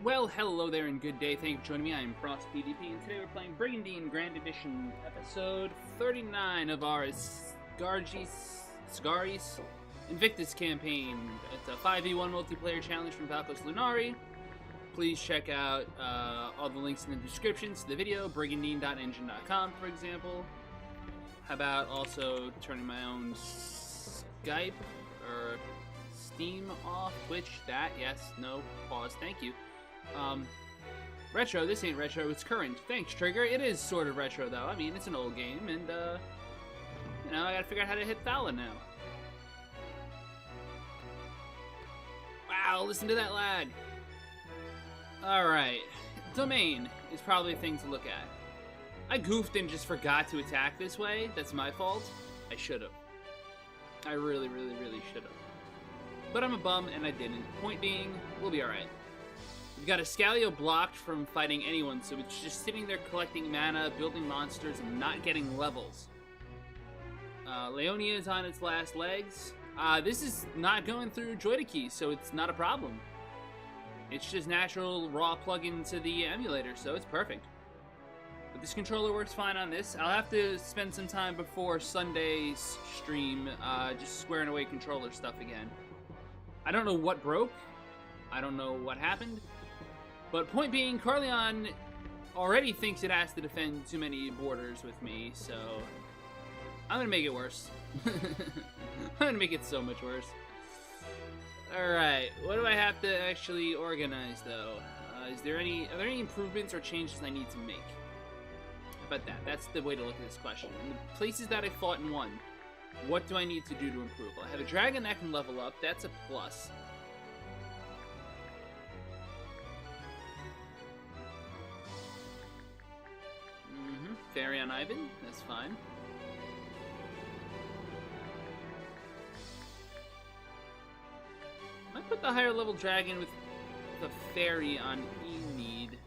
Well, hello there and good day. Thank you for joining me. I am Frost PvP, and today we're playing Brigandine Grand Edition, episode 39 of our Esgares Invictus campaign. It's a 5v1 multiplayer challenge from Valkos Lunari. Please check out all the links in the description to the video, brigandine.engine.com, for example. How about also turning my own Skype or Steam off? Twitch, that, yes, no, pause, thank you. Retro, this ain't retro, it's current. Thanks, Trigger. It is sort of retro, though. I mean, it's an old game, and, you know, I gotta figure out how to hit Fallon now. Wow, listen to that lag. Alright. Domain is probably a thing to look at. I goofed and just forgot to attack this way. That's my fault. I should've. I really should've. But I'm a bum, and I didn't. Point being, we'll be alright. We've got Escalio blocked from fighting anyone, so it's just sitting there collecting mana, building monsters, and not getting levels. Leonia is on its last legs. This is not going through Joyda so it's not a problem. It's just natural raw plug-in to the emulator, so it's perfect. But this controller works fine on this. I'll have to spend some time before Sunday's stream just squaring away controller stuff again. I don't know what broke. I don't know what happened. But point being, Carleon already thinks it has to defend too many borders with me, so I'm gonna make it worse. I'm gonna make it so much worse. Alright, what do I have to actually organize, though? Are there any improvements or changes I need to make? How about that? That's the way to look at this question. In the places that I fought and won, what do I need to do to improve? I have a dragon that can level up. That's a plus. Fairy on Ivan, that's fine. I might put the higher level dragon with the fairy on Enid.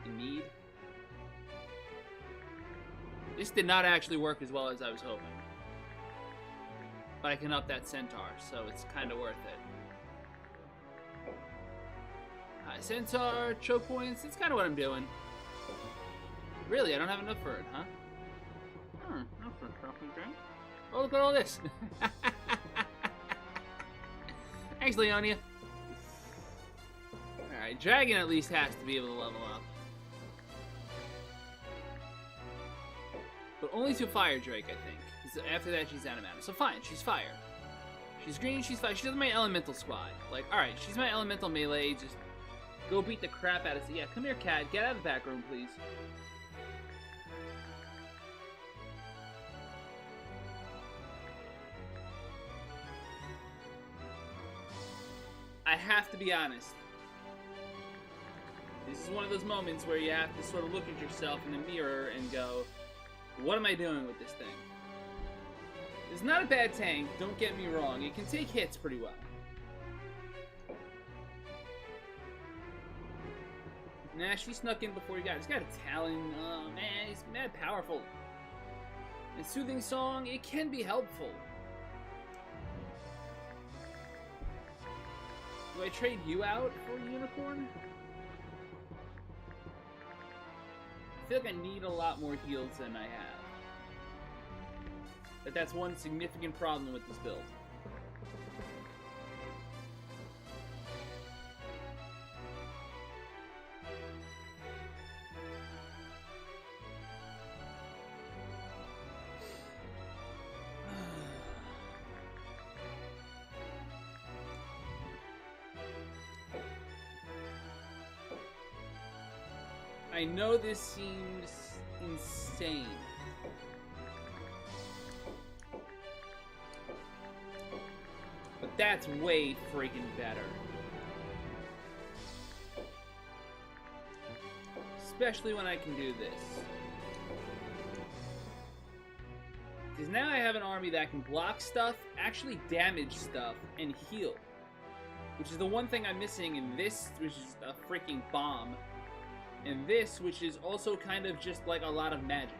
Enid? This did not actually work as well as I was hoping. But I can up that centaur, so it's kind of worth it. High centaur, choke points, that's kind of what I'm doing. Really, I don't have enough for it, huh? Not for a trophy drink. Oh, look at all this! Thanks, Leonia. Alright, dragon at least has to be able to level up. But only to fire Drake, I think. 'Cause after that, she's out of mana. So fine, she's fire. She's green, she's fire. She does my elemental squad. Like, alright, she's my elemental melee. Just go beat the crap out of it. Yeah, come here, cat. Get out of the back room, please. I have to be honest. This is one of those moments where you have to sort of look at yourself in the mirror and go, what am I doing with this thing? It's not a bad tank, don't get me wrong. It can take hits pretty well. Nah, she snuck in before you got it. He's got a Talon. Oh man, he's mad powerful. And Soothing Song, it can be helpful. Do I trade you out for a unicorn? I feel like I need a lot more heals than I have. But that's one significant problem with this build. I know this seems insane. But that's way freaking better. Especially when I can do this. Because now I have an army that can block stuff, actually damage stuff, and heal. Which is the one thing I'm missing in this, which is a freaking bomb. And this, which is also kind of just like a lot of magic.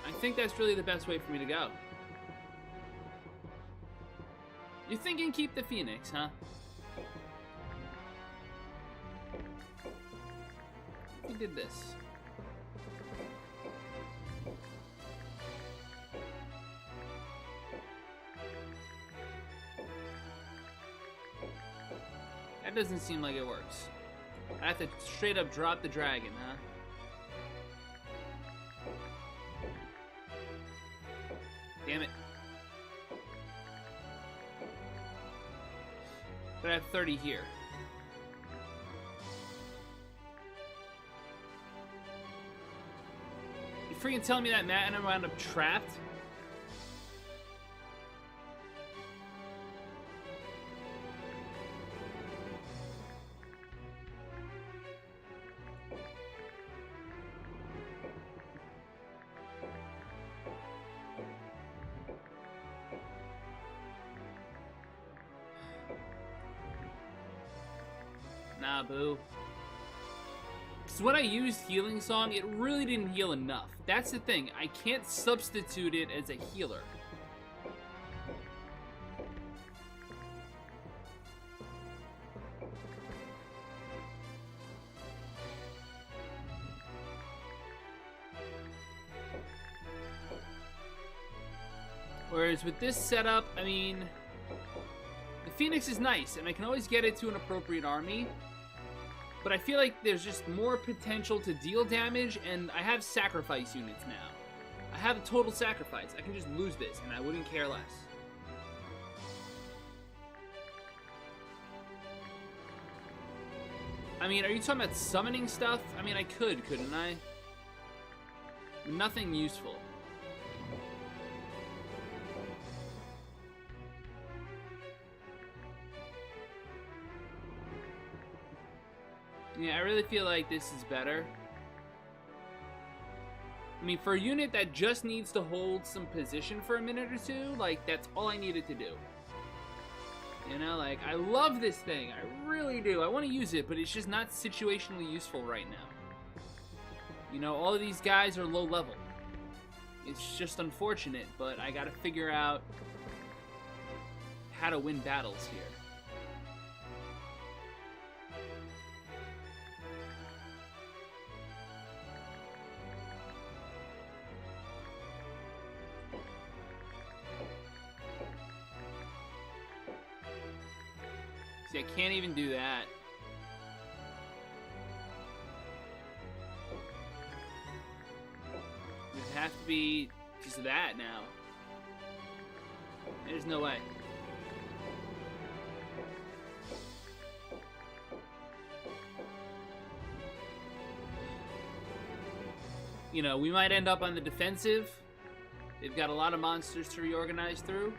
I think that's really the best way for me to go. You're thinking keep the Phoenix, huh? if we did this? That doesn't seem like it works. I have to straight up drop the dragon, huh? Damn it. But I have 30 here. You freaking telling me that Matt and I wound up trapped? Nah, boo. Because when I used Healing Song, it really didn't heal enough. That's the thing. I can't substitute it as a healer. Whereas with this setup, I mean, the Phoenix is nice, and I can always get it to an appropriate army. But I feel like there's just more potential to deal damage, and I have sacrifice units now. I have a total sacrifice. I can just lose this, and I wouldn't care less. I mean, are you talking about summoning stuff? I mean, I could, couldn't I? Nothing useful. Yeah, I really feel like this is better. I mean, for a unit that just needs to hold some position for a minute or two, like, that's all I needed to do. You know, like, I love this thing. I really do. I want to use it, but it's just not situationally useful right now. You know, all of these guys are low level. It's just unfortunate, but I gotta figure out how to win battles here. I can't even do that. It would have to be just that now. There's no way. You know, we might end up on the defensive. They've got a lot of monsters to reorganize through.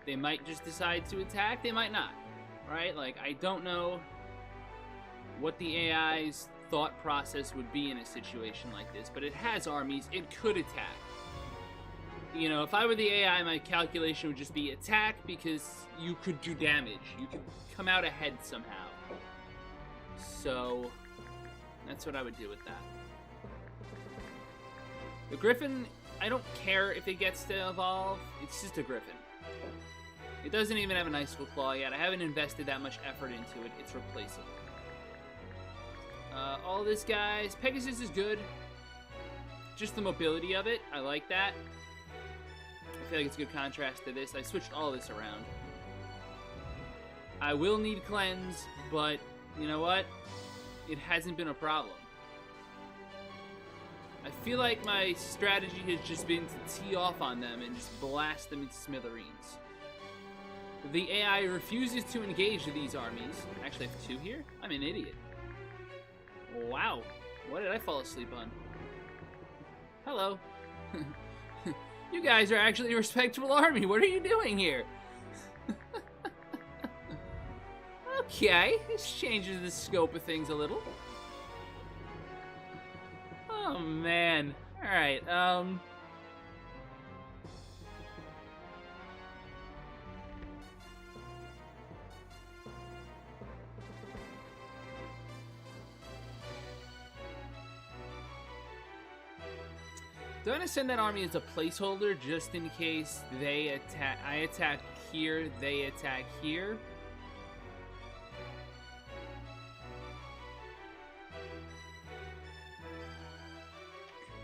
They might just decide to attack. They might not. Right? Like, I don't know what the AI's thought process would be in a situation like this, but it has armies. It could attack. You know, if I were the AI, my calculation would just be attack because you could do damage. You could come out ahead somehow. So, that's what I would do with that. The Griffin, I don't care if it gets to evolve. It's just a Griffin. It doesn't even have an Icicle Claw yet. I haven't invested that much effort into it. It's replaceable. All this, guys. Pegasus is good. Just the mobility of it. I like that. I feel like it's a good contrast to this. I switched all this around. I will need Cleanse, but you know what? It hasn't been a problem. I feel like my strategy has just been to tee off on them and just blast them into smithereens. The AI refuses to engage these armies. Actually, I have 2 here? I'm an idiot. Wow. What did I fall asleep on? Hello. You guys are actually a respectable army. What are you doing here? Okay. This changes the scope of things a little. Oh, man. Alright, do I want to send that army as a placeholder just in case they attack? I attack here, they attack here.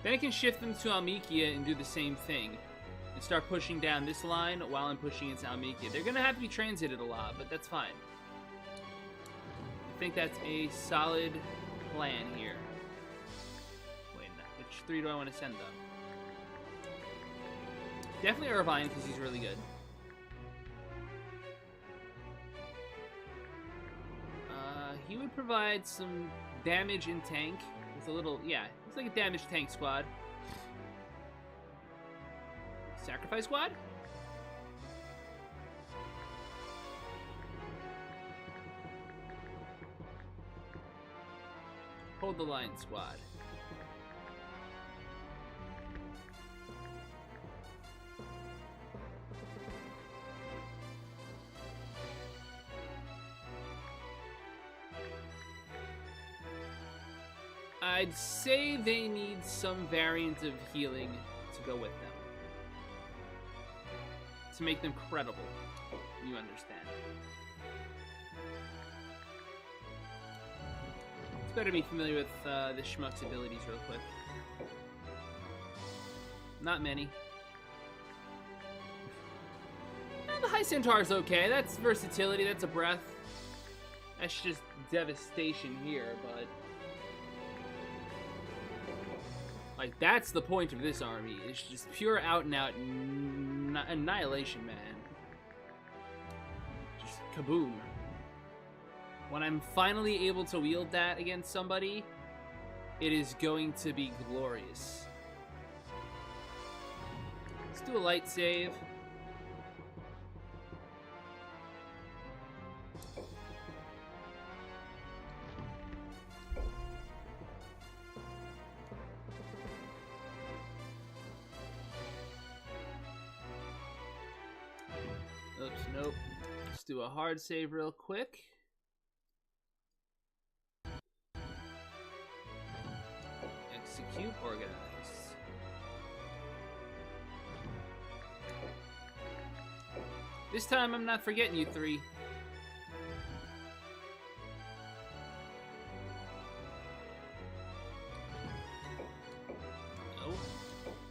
Then I can shift them to Almekia and do the same thing. And start pushing down this line while I'm pushing into Almekia. They're going to have to be transited a lot, but that's fine. I think that's a solid plan here. Wait, which 3 do I want to send, though? Definitely Irvine, because he's really good. He would provide some damage in tank. With a little, yeah, it's like a damage tank squad. Sacrifice squad? Hold the line squad. I'd say they need some variant of healing to go with them. To make them credible. You understand. It's better to be familiar with the Schmuck's abilities real quick. Not many. The High Centaur's okay. That's versatility, that's a breath. That's just devastation here, but... like, that's the point of this army. It's just pure out-and-out annihilation, man. Just kaboom. When I'm finally able to wield that against somebody, it is going to be glorious. Let's do a light save. Oops, nope. Let's do a hard save real quick. Execute, organize. This time I'm not forgetting you 3.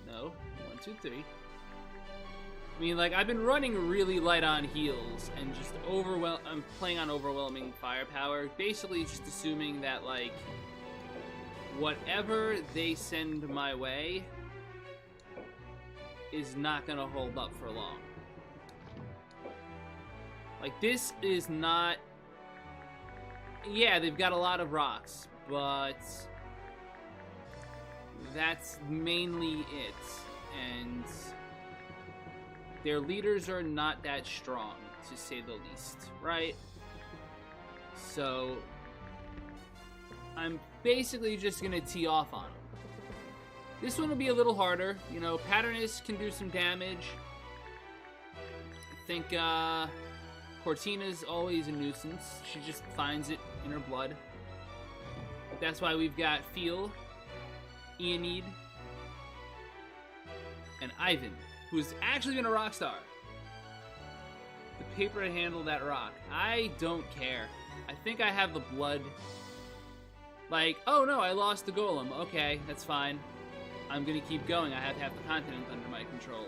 No. 1, 2, 3. I mean, like, I've been running really light on heals and just I'm playing on overwhelming firepower, basically just assuming that, like, whatever they send my way is not gonna hold up for long. Like, this is not... yeah, they've got a lot of rocks, but that's mainly it, and... their leaders are not that strong, to say the least, right? So, I'm basically just going to tee off on them. This one will be a little harder. You know, Patternus can do some damage. I think Cortina's always a nuisance. She just finds it in her blood. But that's why we've got Feel, Aeonid, and Ivan, who's actually been a rock star. The paper to handle that rock. I don't care. I think I have the blood. Like, oh no, I lost the golem. Okay, that's fine. I'm gonna keep going. I have half the continent under my control.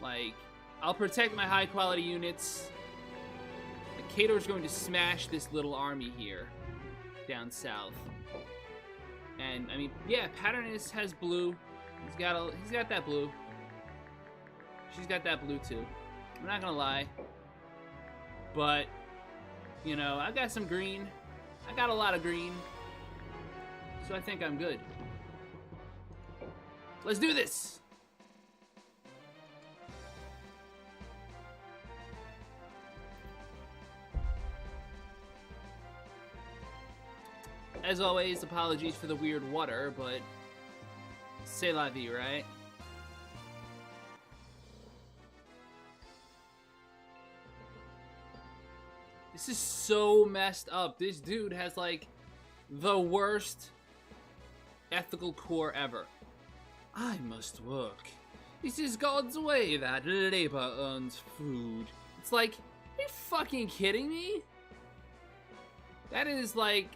Like, I'll protect my high quality units. Like, Cador's going to smash this little army here down south. And I mean, yeah, Patternus has blue. He's got that blue. She's got that blue too. I'm not gonna lie. But, you know, I've got some green. I got a lot of green. So I think I'm good. Let's do this! As always, apologies for the weird water, but c'est la vie, right? This is so messed up. This dude has, like, the worst ethical core ever. I must work. This is God's way that labor earns food. It's like, are you fucking kidding me? That is, like,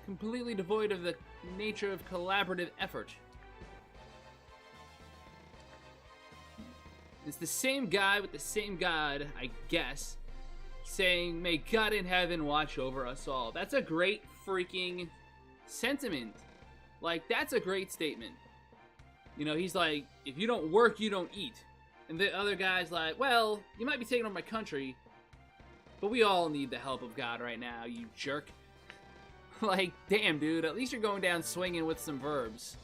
completely devoid of the nature of collaborative effort. It's the same guy with the same god, I guess, saying, "May God in heaven watch over us all." That's a great freaking sentiment. Like, that's a great statement. You know, he's like, if you don't work, you don't eat. And the other guy's like, well, you might be taking over my country, but we all need the help of God right now, you jerk. Like, damn, dude, at least you're going down swinging with some verbs.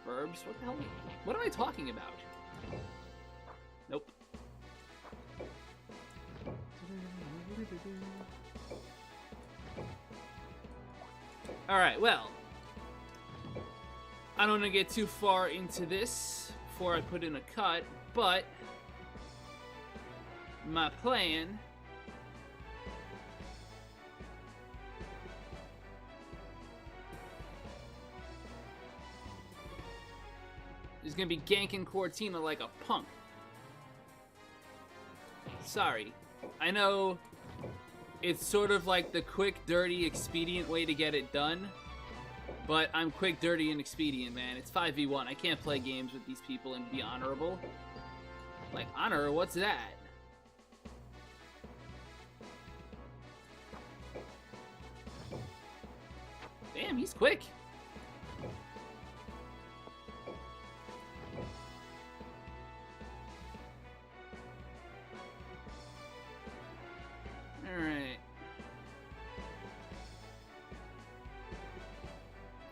Verbs? What the hell? What am I talking about? Nope. Alright, well, I don't want to get too far into this before I put in a cut, but my plan is going to be ganking Cortina like a punk. Sorry. I know it's sort of like the quick, dirty, expedient way to get it done, but I'm quick, dirty, and expedient, man. It's 5v1. I can't play games with these people and be honorable. Like, honor? What's that? Damn, he's quick. Alright.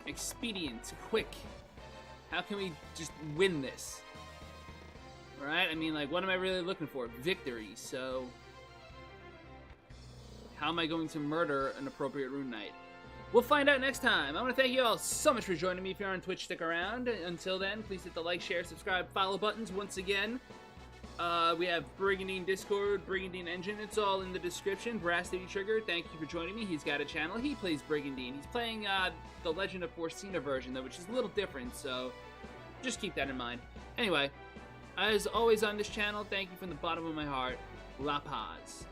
Expedient, quick. How can we just win this? Right? I mean, like, what am I really looking for? Victory, so how am I going to murder an appropriate Rune Knight? We'll find out next time. I want to thank you all so much for joining me. If you're on Twitch, stick around. Until then, please hit the like, share, subscribe, follow buttons. Once again, we have Brigandine Discord, Brigandine Engine. It's all in the description. Brass Lady Trigger, thank you for joining me. He's got a channel. He plays Brigandine. He's playing the Legend of Forcina version, though, which is a little different, so just keep that in mind. Anyway, as always on this channel, thank you from the bottom of my heart. La Paz.